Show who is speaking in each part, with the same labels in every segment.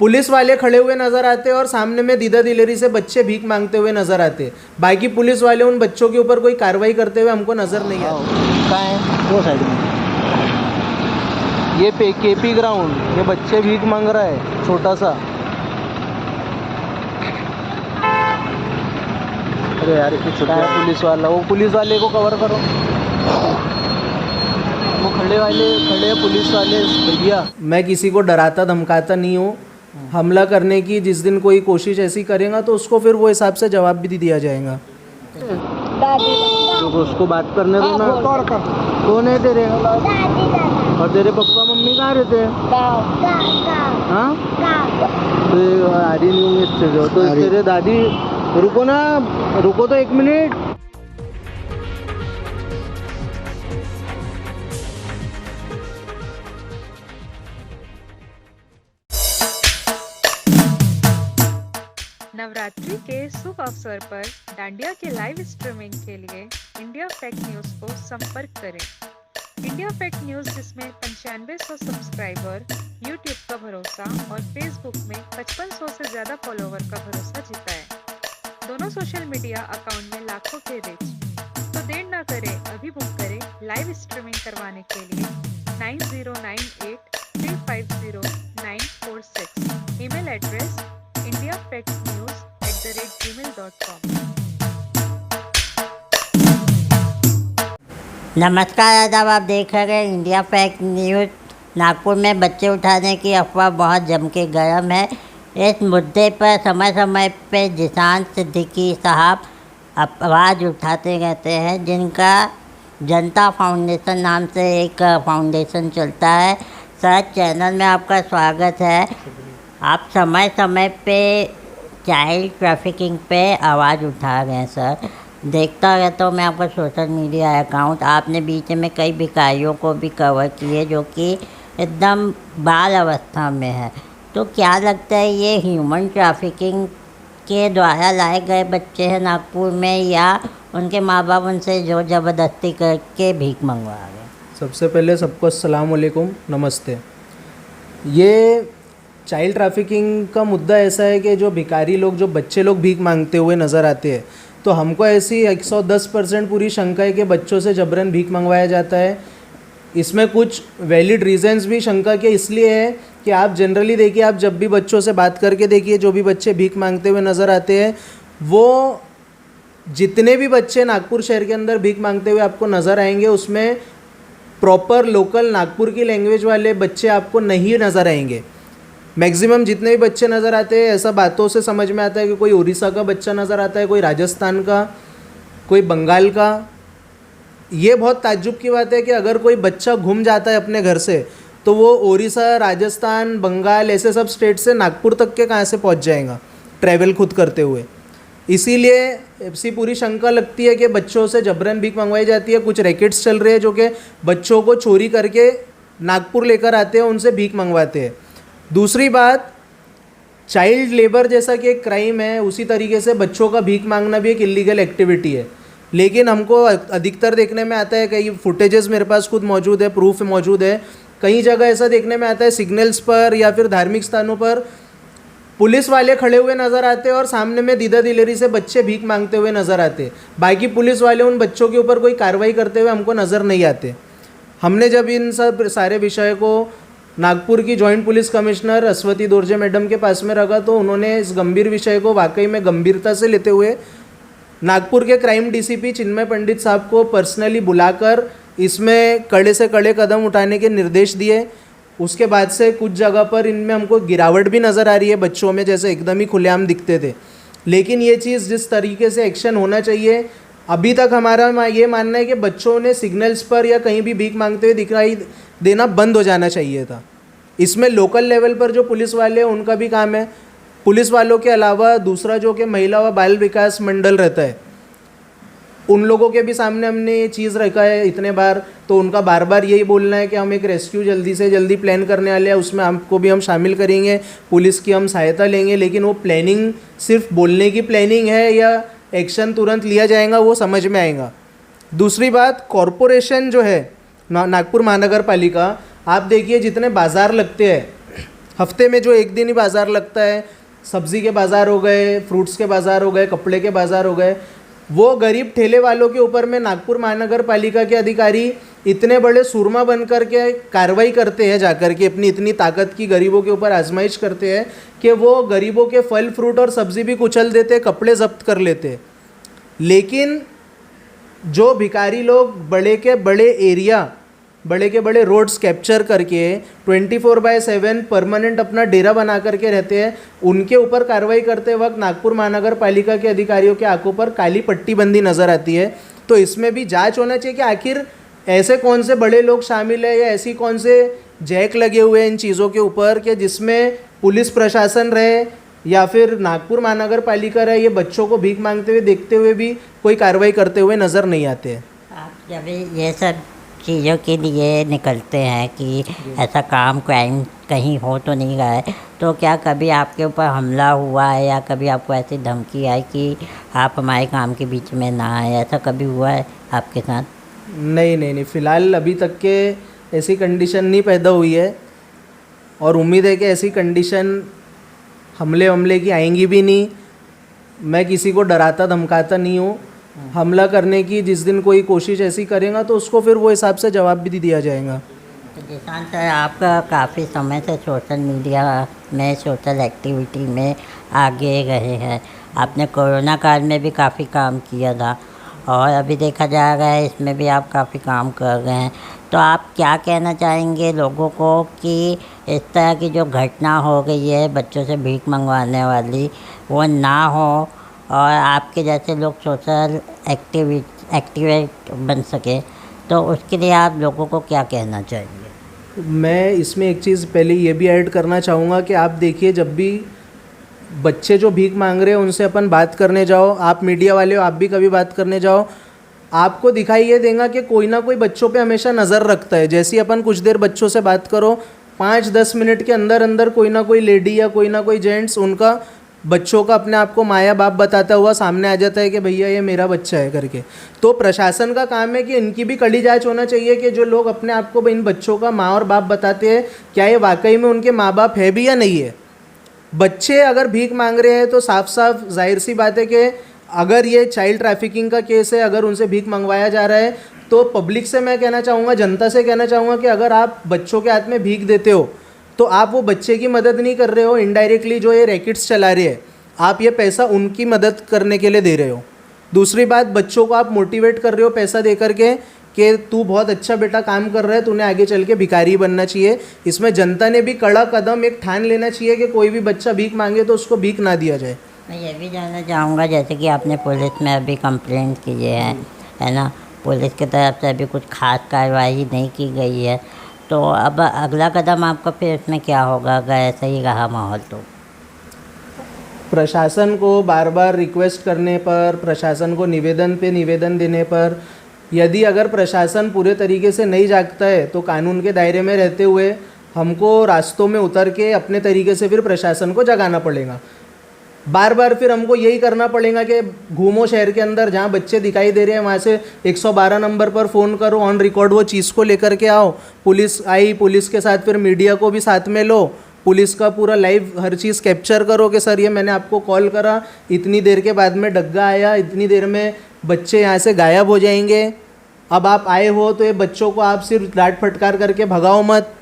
Speaker 1: Police वाले खड़े हुए नज़र आते हैं और सामने में दीदा दिलेरी से बच्चे भीख मांगते हुए नज़र आते हैं। बाकी पुलिस वाले उन बच्चों के ऊपर कोई कार्रवाई करते हुए हमको नज़र नहीं आती।
Speaker 2: कहाँ है? वो साइड में ये केपी ग्राउंड, ये बच्चे भीख मांग रहा है छोटा सा। अरे यार इतनी छोटा है पुलिस वाला, वो पुलिस वाले को कवर करो। वो खड़े हैं पुलिस वाले भैया।
Speaker 1: मैं किसी को डराता धमकाता नहीं हूँ। हमला करने की जिस दिन कोई कोशिश ऐसी करेगा तो उसको फिर वो हिसाब से जवाब भी दिया जाएगा।
Speaker 2: तो उसको बात करने दो ना। कौन है तेरे? और तेरे पप्पा मम्मी कहाँ रहते हैं? हाँ तो दादी नहीं होंगे इससे तो तेरे दादी। रुको ना, रुको तो 1 मिनट।
Speaker 3: नवरात्रि के शुभ अवसर पर डांडिया के लाइव स्ट्रीमिंग के लिए इंडिया फैक्ट न्यूज को संपर्क करें। इंडिया फैक्ट न्यूज जिसमें 9500 सब्सक्राइबर, यूट्यूब का भरोसा और फेसबुक में 5500 से ज्यादा फॉलोवर का भरोसा जीता है। दोनों सोशल मीडिया अकाउंट में लाखों के रीच। तो देर ना करें, अभी बुक करें लाइव स्ट्रीमिंग करवाने के लिए 9098350946। Email address indiafactnews@gmail.com।
Speaker 4: नमस्कार आदाब, आप देख रहे हैं इंडिया फैक्ट न्यूज़। नागपुर में बच्चे उठाने की अफवाह बहुत जम के गर्म है। इस मुद्दे पर समय समय पे जिशान सिद्दीकी साहब आवाज़ उठाते रहते हैं, जिनका जनता फाउंडेशन नाम से एक फाउंडेशन चलता है। सर, चैनल में आपका स्वागत है। आप समय समय पे चाइल्ड ट्रैफिकिंग पे आवाज़ उठा रहे हैं सर। देखता रहता हूँ मैं आपका सोशल मीडिया अकाउंट। आपने बीच में कई भिखारियों को भी कवर किए जो कि एकदम बाल अवस्था में है। तो क्या लगता है ये ह्यूमन ट्रैफिकिंग के द्वारा लाए गए बच्चे हैं नागपुर में, या उनके माँ बाप उनसे जो ज़बरदस्ती करके भीख मंगवा रहे?
Speaker 1: सबसे पहले सबको अस्सलाम वालेकुम, नमस्ते। ये चाइल्ड ट्रैफिकिंग का मुद्दा ऐसा है कि जो भिखारी लोग, जो बच्चे लोग भीख मांगते हुए नज़र आते हैं, तो हमको ऐसी 110% पूरी शंका है कि बच्चों से जबरन भीख मंगवाया जाता है। इसमें कुछ वैलिड रीजंस भी शंका के इसलिए है कि आप जनरली देखिए, आप जब भी बच्चों से बात करके देखिए, जो भी बच्चे भीख मांगते हुए नज़र आते हैं, वो जितने भी बच्चे नागपुर शहर के अंदर भीख मांगते हुए आपको नज़र आएंगे, उसमें प्रॉपर लोकल नागपुर की लैंग्वेज वाले बच्चे आपको नहीं नज़र आएंगे। मैक्सिमम जितने भी बच्चे नज़र आते हैं, ऐसा बातों से समझ में आता है कि कोई उड़ीसा का बच्चा नज़र आता है, कोई राजस्थान का, कोई बंगाल का। ये बहुत ताज्जुब की बात है कि अगर कोई बच्चा घूम जाता है अपने घर से, तो वो उड़ीसा, राजस्थान, बंगाल ऐसे सब स्टेट से नागपुर तक के कहाँ से पहुँच जाएगा ट्रैवल खुद करते हुए। इसीलिए ऐसी पूरी शंका लगती है कि बच्चों से जबरन भीख मंगवाई जाती है। कुछ रैकेट्स चल रहे हैं जो कि बच्चों को चोरी करके नागपुर लेकर आते हैं, उनसे भीख मंगवाते हैं। दूसरी बात, चाइल्ड लेबर जैसा कि एक क्राइम है, उसी तरीके से बच्चों का भीख मांगना भी एक इलीगल एक्टिविटी है। लेकिन हमको अधिकतर देखने में आता है, कई फुटेजेस मेरे पास खुद मौजूद है, प्रूफ मौजूद है, कई जगह ऐसा देखने में आता है सिग्नल्स पर या फिर धार्मिक स्थानों पर पुलिस वाले खड़े हुए नज़र आते हैं और सामने में दीदा दिलेरी से बच्चे भीख मांगते हुए नज़र आते हैं। बाकी पुलिस वाले उन बच्चों के ऊपर कोई कार्रवाई करते हुए हमको नज़र नहीं आते। हमने जब इन सब सारे विषय को नागपुर की joint police commissioner Aswathy Dorje madam के पास में रखा, तो उन्होंने इस गंभीर विषय को वाकई में गंभीरता से लेते हुए नागपुर के क्राइम डीसीपी चिन्मय पंडित साहब को पर्सनली बुलाकर इसमें कड़े से कड़े कदम उठाने के निर्देश दिए। उसके बाद से कुछ जगह पर इनमें हमको गिरावट भी नज़र आ रही है बच्चों में, जैसे एकदम ही खुलेआम दिखते थे। लेकिन ये चीज़ जिस तरीके से एक्शन होना चाहिए, अभी तक हमारा ये मानना है कि बच्चों ने सिग्नल्स पर या कहीं भी भीख मांगते हुए दिखाई देना बंद हो जाना चाहिए था। इसमें लोकल लेवल पर जो पुलिस वाले हैं उनका भी काम है। पुलिस वालों के अलावा दूसरा जो कि महिला व बाल विकास मंडल रहता है, उन लोगों के भी सामने हमने ये चीज़ रखा है इतने बार, तो उनका बार बार यही बोलना है कि हम एक रेस्क्यू जल्दी से जल्दी प्लान करने वाले हैं, उसमें हमको भी हम शामिल करेंगे, पुलिस की हम सहायता लेंगे। लेकिन वो प्लानिंग सिर्फ बोलने की प्लानिंग है या एक्शन तुरंत लिया जाएगा, वो समझ में आएगा। दूसरी बात, कॉरपोरेशन जो है नागपुर महानगर पालिका, आप देखिए जितने बाज़ार लगते हैं, हफ्ते में जो एक दिन ही बाज़ार लगता है, सब्ज़ी के बाज़ार हो गए, फ्रूट्स के बाज़ार हो गए, कपड़े के बाज़ार हो गए, वो गरीब ठेले वालों के ऊपर में नागपुर महानगर पालिका के अधिकारी इतने बड़े सूरमा बन कर के कार्रवाई करते हैं, जाकर के अपनी इतनी ताकत की गरीबों के ऊपर आजमाइश करते हैं कि वो गरीबों के फल फ्रूट और सब्ज़ी भी कुचल देते, कपड़े जब्त कर लेते। लेकिन जो भिखारी लोग बड़े के बड़े एरिया, बड़े के बड़े रोड्स कैप्चर करके 24/7 परमानेंट अपना डेरा बना करके रहते हैं, उनके ऊपर कार्रवाई करते वक्त नागपुर महानगर पालिका के अधिकारियों के आंखों पर काली पट्टी बंदी नज़र आती है। तो इसमें भी जांच होना चाहिए कि आखिर ऐसे कौन से बड़े लोग शामिल है या ऐसी कौन से जैक लगे हुए हैं इन चीज़ों के ऊपर कि जिसमें पुलिस प्रशासन रहे या फिर नागपुर महानगर पालिका रहे, ये बच्चों को भीख मांगते हुए देखते हुए भी कोई कार्रवाई करते हुए नज़र नहीं आते हैं।
Speaker 4: आप जब ये सब चीज़ों के लिए निकलते हैं कि ऐसा काम क्राइम कहीं हो तो नहीं रहा है, तो क्या कभी आपके ऊपर हमला हुआ है या कभी आपको ऐसी धमकी आई कि आप हमारे काम के बीच में ना आए, ऐसा कभी हुआ है आपके साथ?
Speaker 1: नहीं, फ़िलहाल अभी तक के ऐसी कंडीशन नहीं पैदा हुई है और उम्मीद है कि ऐसी कंडीशन हमले की आएंगी भी नहीं। मैं किसी को डराता धमकाता नहीं हूँ। हमला करने की जिस दिन कोई कोशिश ऐसी करेगा तो उसको फिर वो हिसाब से जवाब भी दिया जाएगा।
Speaker 4: तो जिशान सर, आपका काफ़ी समय से सोशल मीडिया में, सोशल एक्टिविटी में आगे रहे हैं। आपने कोरोना काल में भी काफ़ी काम किया था और अभी देखा जा रहा है इसमें भी आप काफ़ी काम कर रहे हैं। तो आप क्या कहना चाहेंगे लोगों को कि इस तरह की जो घटना हो गई है बच्चों से भीख मंगवाने वाली, वो ना हो और आपके जैसे लोग सोशल एक्टिवेट बन सके, तो उसके लिए आप लोगों को क्या कहना चाहेंगे?
Speaker 1: मैं इसमें एक चीज़ पहले ये भी ऐड करना चाहूँगा कि आप देखिए, जब भी बच्चे जो भीख मांग रहे हैं उनसे अपन बात करने जाओ, आप मीडिया वाले हो, आप भी कभी बात करने जाओ, आपको दिखाई ये देगा कि कोई ना कोई बच्चों पे हमेशा नज़र रखता है। जैसे अपन कुछ देर बच्चों से बात करो, 5-10 मिनट के अंदर अंदर कोई ना कोई लेडी या कोई ना कोई जेंट्स उनका बच्चों का अपने आप को माया बाप बताता हुआ सामने आ जाता है कि भैया ये मेरा बच्चा है करके। तो प्रशासन का काम है कि इनकी भी कड़ी जांच होना चाहिए कि जो लोग अपने आप को इन बच्चों का माँ और बाप बताते हैं, क्या ये वाकई में उनके माँ बाप है भी या नहीं है। बच्चे अगर भीख मांग रहे हैं तो साफ साफ जाहिर सी बात है कि अगर ये चाइल्ड ट्रैफिकिंग का केस है, अगर उनसे भीख मंगवाया जा रहा है, तो पब्लिक से मैं कहना चाहूँगा, जनता से कहना चाहूँगा कि अगर आप बच्चों के हाथ में भीख देते हो तो आप वो बच्चे की मदद नहीं कर रहे हो, इनडायरेक्टली जो ये रैकेट्स चला रहे हैं आप ये पैसा उनकी मदद करने के लिए दे रहे हो। दूसरी बात, बच्चों को आप मोटिवेट कर रहे हो पैसा दे करके कि तू बहुत अच्छा बेटा काम कर रहा है, तूने आगे चल के भिखारी बनना चाहिए। इसमें जनता ने भी कड़ा कदम एक ठान लेना चाहिए कि कोई भी बच्चा भीख मांगे तो उसको भीख ना दिया जाए।
Speaker 4: मैं ये भी जानना चाहूँगा, जैसे कि आपने पुलिस में अभी कंप्लेंट की है ना, पुलिस की तरफ से अभी कुछ खास कार्रवाई नहीं की गई है, तो अब अगला कदम आपका फिर इसमें क्या होगा अगर ऐसा ही रहा माहौल? तो
Speaker 1: प्रशासन को बार बार रिक्वेस्ट करने पर, प्रशासन को निवेदन पे निवेदन देने पर, यदि अगर प्रशासन पूरे तरीके से नहीं जागता है तो कानून के दायरे में रहते हुए हमको रास्तों में उतर के अपने तरीके से फिर प्रशासन को जगाना पड़ेगा। बार बार फिर हमको यही करना पड़ेगा कि घूमो शहर के अंदर, जहाँ बच्चे दिखाई दे रहे हैं वहाँ से 112 नंबर पर फ़ोन करो, ऑन रिकॉर्ड वो चीज़ को लेकर के आओ। पुलिस आई, पुलिस के साथ फिर मीडिया को भी साथ में लो, पुलिस का पूरा लाइव हर चीज़ कैप्चर करो कि सर ये मैंने आपको कॉल करा, इतनी देर के बाद में डग्गा आया, इतनी देर में बच्चे यहाँ से गायब हो जाएंगे, अब आप आए हो तो ये बच्चों को आप सिर्फ डांट फटकार करके भगाओ मत,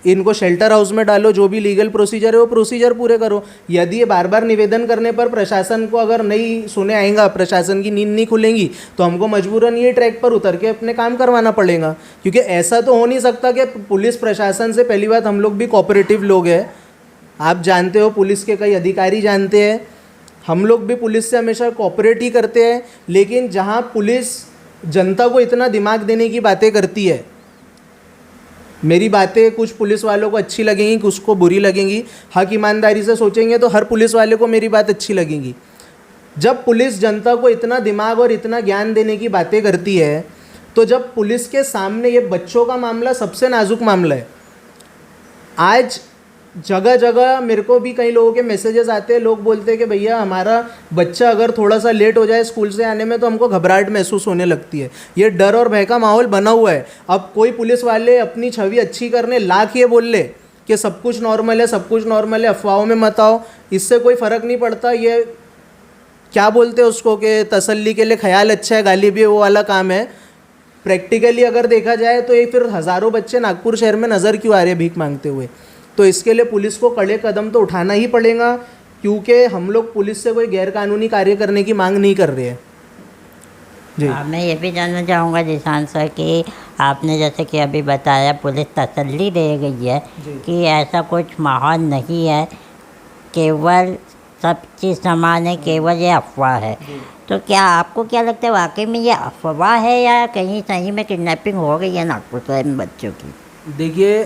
Speaker 1: इनको शेल्टर हाउस में डालो, जो भी लीगल प्रोसीजर है वो प्रोसीजर पूरे करो। यदि ये बार बार निवेदन करने पर प्रशासन को अगर नहीं सुने आएगा, प्रशासन की नींद नहीं खुलेंगी, तो हमको मजबूरन ये ट्रैक पर उतर के अपने काम करवाना पड़ेगा। क्योंकि ऐसा तो हो नहीं सकता कि पुलिस प्रशासन से, पहली बात हम लोग भी कोऑपरेटिव लोग हैं, आप जानते हो, पुलिस के कई अधिकारी जानते हैं, हम लोग भी पुलिस से हमेशा कोऑपरेट ही करते हैं। लेकिन जहाँ पुलिस जनता को इतना दिमाग देने की बातें करती है, मेरी बातें कुछ पुलिस वालों को अच्छी लगेंगी, कुछ को बुरी लगेंगी, हक ईमानदारी से सोचेंगे तो हर पुलिस वाले को मेरी बात अच्छी लगेगी। जब पुलिस जनता को इतना दिमाग और इतना ज्ञान देने की बातें करती है, तो जब पुलिस के सामने ये बच्चों का मामला सबसे नाजुक मामला है, आज जगह जगह मेरे को भी कई लोगों के मैसेजेस आते हैं, लोग बोलते हैं कि भैया हमारा बच्चा अगर थोड़ा सा लेट हो जाए स्कूल से आने में तो हमको घबराहट महसूस होने लगती है। ये डर और भय का माहौल बना हुआ है। अब कोई पुलिस वाले अपनी छवि अच्छी करने लाख ये बोल ले, कि सब कुछ नॉर्मल है, सब कुछ नॉर्मल है, अफवाहों में मत आओ, इससे कोई फ़र्क नहीं पड़ता। ये क्या बोलते हैं उसको कि तसल्ली के लिए ख्याल अच्छा है, गाली भी वो वाला काम है। प्रैक्टिकली अगर देखा जाए तो ये फिर हज़ारों बच्चे नागपुर शहर में नज़र क्यों आ रहे हैं भीख मांगते हुए? तो इसके लिए पुलिस को कड़े कदम तो उठाना ही पड़ेगा, क्योंकि हम लोग पुलिस से कोई गैरकानूनी कार्य करने की मांग नहीं कर रहे हैं। जी
Speaker 4: मैं ये भी जानना चाहूँगा जिशान सर कि आपने जैसे कि अभी बताया पुलिस तसल्ली दे गई है कि ऐसा कुछ माहौल नहीं है, केवल सब चीज़ समान है, केवल ये अफवाह है। तो क्या आपको क्या लगता है वाकई में ये अफवाह है या कहीं सही में किडनैपिंग हो गई है नागपुर शहर में बच्चों की?
Speaker 1: देखिए,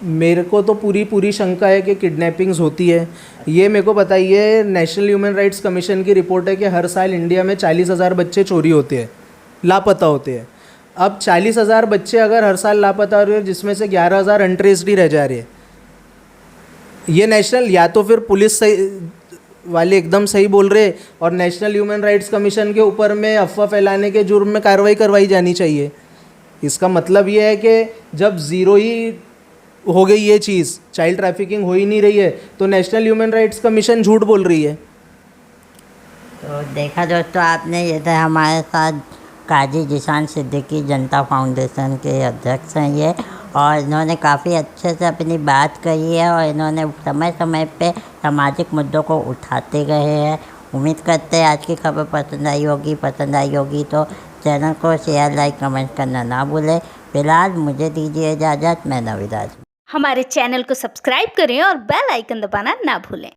Speaker 1: मेरे को तो पूरी शंका है कि किडनैपिंग्स होती है। ये मेरे को बताइए, नेशनल ह्यूमन राइट्स कमीशन की रिपोर्ट है कि हर साल इंडिया में 40,000 बच्चे चोरी होते हैं, लापता होते हैं। अब 40,000 बच्चे अगर हर साल लापता हो रहे हैं, जिसमें से 11,000 अनट्रेस्ड ही रह जा रहे हैं, ये नेशनल, या तो फिर पुलिस सही वाले एकदम सही बोल रहे और नेशनल ह्यूमन राइट्स कमीशन के ऊपर में अफवाह फैलाने के जुर्म में कार्रवाई करवाई जानी चाहिए। इसका मतलब ये है कि जब ज़ीरो ही हो गई ये चीज़, चाइल्ड ट्रैफिकिंग हो ही नहीं रही है, तो नेशनल ह्यूमन राइट्स कमीशन झूठ बोल रही है।
Speaker 4: तो देखा दोस्तों, आपने ये था हमारे साथ काजी जिशान सिद्दीकी, जनता फाउंडेशन के अध्यक्ष हैं ये, और इन्होंने काफ़ी अच्छे से अपनी बात कही है और इन्होंने समय समय पे सामाजिक मुद्दों को उठाते गए हैं। उम्मीद करते हैं आज की खबर पसंद आई होगी तो चैनल को शेयर, लाइक, कमेंट करना ना भूलें। फिलहाल मुझे दीजिए इजाज़त, मैं नवीद।
Speaker 5: हमारे चैनल को सब्सक्राइब करें और बेल आइकन दबाना ना भूलें।